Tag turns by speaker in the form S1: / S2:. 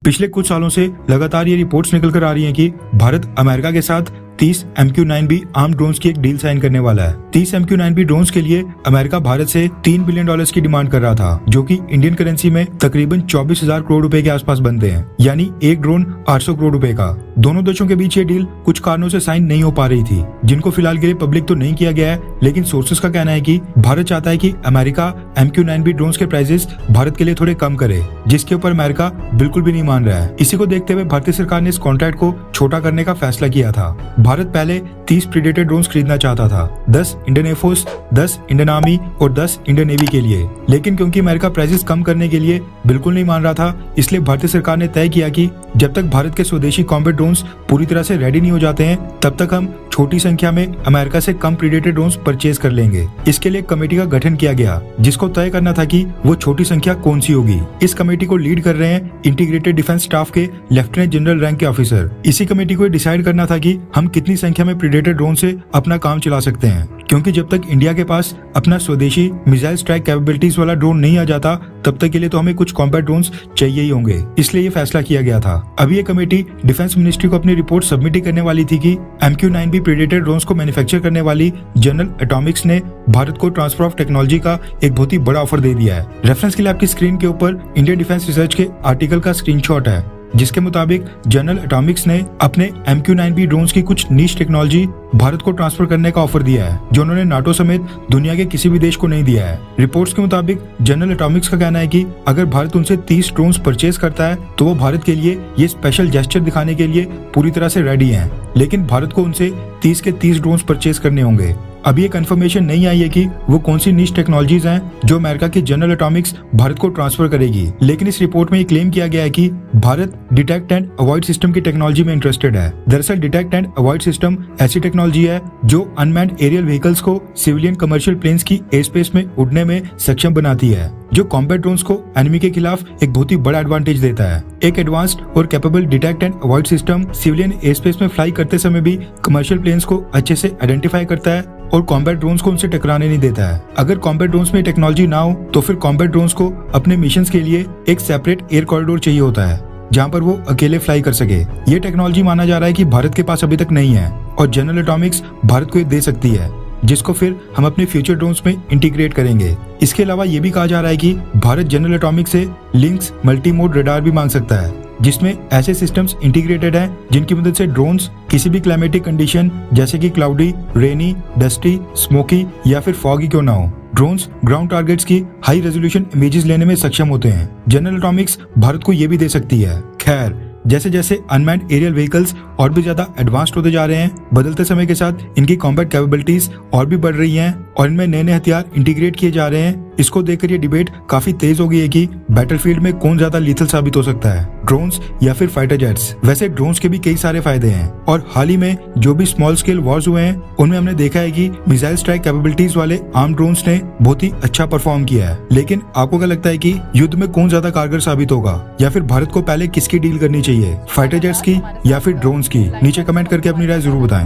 S1: पिछले कुछ सालों से लगातार ये रिपोर्ट्स निकल कर आ रही हैं कि भारत अमेरिका के साथ 30 MQ-9B आर्म ड्रोन्स की एक डील साइन करने वाला है। 30 MQ-9B ड्रोन्स के लिए अमेरिका भारत से $3 बिलियन की डिमांड कर रहा था, जो कि इंडियन करेंसी में तकरीबन 24,000 करोड़ रुपए के आसपास बनते हैं, यानी एक ड्रोन 800 करोड़ रुपए का। दोनों देशों के बीच ये डील कुछ कारणों से साइन नहीं हो पा रही थी, जिनको फिलहाल के लिए पब्लिक तो नहीं किया गया है, लेकिन सोर्सेज का कहना है कि भारत चाहता है कि अमेरिका MQ-9B ड्रोन्स के प्राइसेस भारत के लिए थोड़े कम करे, जिसके ऊपर अमेरिका बिल्कुल भी नहीं मान रहा है। इसी को देखते हुए भारतीय सरकार ने इस कॉन्ट्रैक्ट को छोटा करने का फैसला किया था। भारत पहले 30 प्रीडेटर ड्रोन्स खरीदना चाहता था, 10 इंडियन एयरफोर्स, 10 इंडियन आर्मी और 10 इंडियन नेवी के लिए, लेकिन क्योंकि अमेरिका प्राइसेस कम करने के लिए बिल्कुल नहीं मान रहा था, इसलिए भारतीय सरकार ने तय किया कि जब तक भारत के स्वदेशी कॉम्बैट ड्रोन्स पूरी तरह से रेडी नहीं हो जाते हैं, तब तक हम छोटी संख्या में अमेरिका से कम प्रीडेटर ड्रोन्स परचेज कर लेंगे। इसके लिए एक कमेटी का गठन किया गया, जिसको तय करना था कि वो छोटी संख्या कौन सी होगी। इस कमेटी को लीड कर रहे हैं इंटीग्रेटेड डिफेंस स्टाफ के लेफ्टिनेंट जनरल रैंक के ऑफिसर। इसी कमेटी को डिसाइड करना था कि हम कितनी संख्या में प्रीडेटर ड्रोन से अपना काम चला सकते हैं, क्योंकि जब तक इंडिया के पास अपना स्वदेशी मिसाइल स्ट्राइक कैपेबिलिटीज वाला ड्रोन नहीं आ जाता, तब तक के लिए तो हमें कुछ कॉम्बैट ड्रोन्स चाहिए ही होंगे। इसलिए ये फैसला किया गया था। अभी ये कमेटी डिफेंस मिनिस्ट्री को अपनी रिपोर्ट सबमिट करने वाली थी कि MQ-9B प्रीडेटर ड्रोन्स को मैन्युफैक्चर करने वाली जनरल एटॉमिक्स ने भारत को ट्रांसफर ऑफ टेक्नोलॉजी का एक बहुत ही बड़ा ऑफर दे दिया है। रेफरेंस के लिए आपकी स्क्रीन के ऊपर इंडियन डिफेंस रिसर्च के आर्टिकल का स्क्रीनशॉट है, जिसके मुताबिक जनरल एटॉमिक्स ने अपने MQ-9B ड्रोन्स की कुछ नीश टेक्नोलॉजी भारत को ट्रांसफर करने का ऑफर दिया है, जो उन्होंने नाटो समेत दुनिया के किसी भी देश को नहीं दिया है। रिपोर्ट्स के मुताबिक जनरल एटॉमिक्स का कहना है कि अगर भारत उनसे 30 ड्रोन्स परचेज करता है, तो वो भारत के लिए ये स्पेशल जेस्चर दिखाने के लिए पूरी तरह से रेडी हैं, लेकिन भारत को उनसे 30 के 30 ड्रोन्स परचेज करने होंगे। अभी ये कंफर्मेशन नहीं आई है कि वो कौन सी निश टेक्नोलॉजीज हैं जो अमेरिका की जनरल एटॉमिक्स भारत को ट्रांसफर करेगी, लेकिन इस रिपोर्ट में ये क्लेम किया गया है कि Bharat detect and avoid system की टेक्नोलॉजी में इंटरेस्टेड है। दरअसल डिटेक्ट एंड अवॉइड सिस्टम ऐसी टेक्नोलॉजी है जो अनमैन्ड एरियल व्हीकल्स को सिविलियन कमर्शियल प्लेन्स की एयर स्पेस में उड़ने में सक्षम बनाती है, जो कॉम्बैट ड्रोन्स को एनिमी के खिलाफ एक बहुत ही बड़ा एडवांटेज देता है। एक एडवांस्ड और capable detect and avoid system civilian air space में फ्लाई करते समय भी कमर्शियल प्लेन्स को अच्छे से आइडेंटिफाई करता है और कॉम्बैट ड्रोन्स को उनसे टकराने नहीं देता है। अगर कॉम्बैट ड्रोन्स में टेक्नोलॉजी ना हो, तो फिर कॉम्बैट ड्रोन्स को अपने मिशंस के लिए एक सेपरेट एयर कॉरिडोर चाहिए होता है, जहां पर वो अकेले फ्लाई कर सके। ये टेक्नोलॉजी माना जा रहा है कि भारत के पास अभी तक नहीं है, और जनरल एटॉमिक्स भारत को ये दे सकती है, जिसको फिर हम अपने फ्यूचर ड्रोन्स में इंटीग्रेट करेंगे। इसके अलावा ये भी कहा जा रहा है कि भारत जनरल एटॉमिक्स से लिंक्स मल्टी मोड रडार भी मांग सकता है, जिसमें ऐसे सिस्टम्स इंटीग्रेटेड हैं जिनकी मदद से ड्रोन्स किसी भी क्लाइमेटिक कंडीशन जैसे कि क्लाउडी, रेनी, डस्टी, स्मोकी या फिर फॉगी क्यों ना हो, ड्रोन्स ग्राउंड टारगेट्स की हाई रेजोल्यूशन इमेजेस लेने में सक्षम होते हैं। जनरल एटॉमिक्स भारत को ये भी दे सकती है। खैर, जैसे जैसे अनमैन्ड एरियल व्हीकल्स और भी ज्यादा एडवांस्ड होते जा रहे हैं, बदलते समय के साथ इनकी कॉम्बैट कैपेबिलिटीज और भी बढ़ रही हैं और इनमें नए नए हथियार इंटीग्रेट किए जा रहे हैं। इसको देखकर ये डिबेट काफी तेज हो गई है कि बैटलफील्ड में कौन ज्यादा लीथल साबित हो सकता है, ड्रोन्स या फिर फाइटर जेट्स। वैसे ड्रोन्स के भी कई सारे फायदे हैं, और हाल ही में जो भी स्मॉल स्केल वॉर्स हुए हैं, उनमें हमने देखा है कि मिसाइल स्ट्राइक कैपेबिलिटीज वाले आर्म ड्रोन्स ने बहुत ही अच्छा परफॉर्म किया है। लेकिन आपको क्या लगता है कि युद्ध में कौन ज्यादा कारगर साबित होगा, या फिर भारत को पहले किसकी डील करनी चाहिए, फाइटर जेट्स की या फिर ड्रोन्स की? नीचे कमेंट करके अपनी राय जरूर बताएं।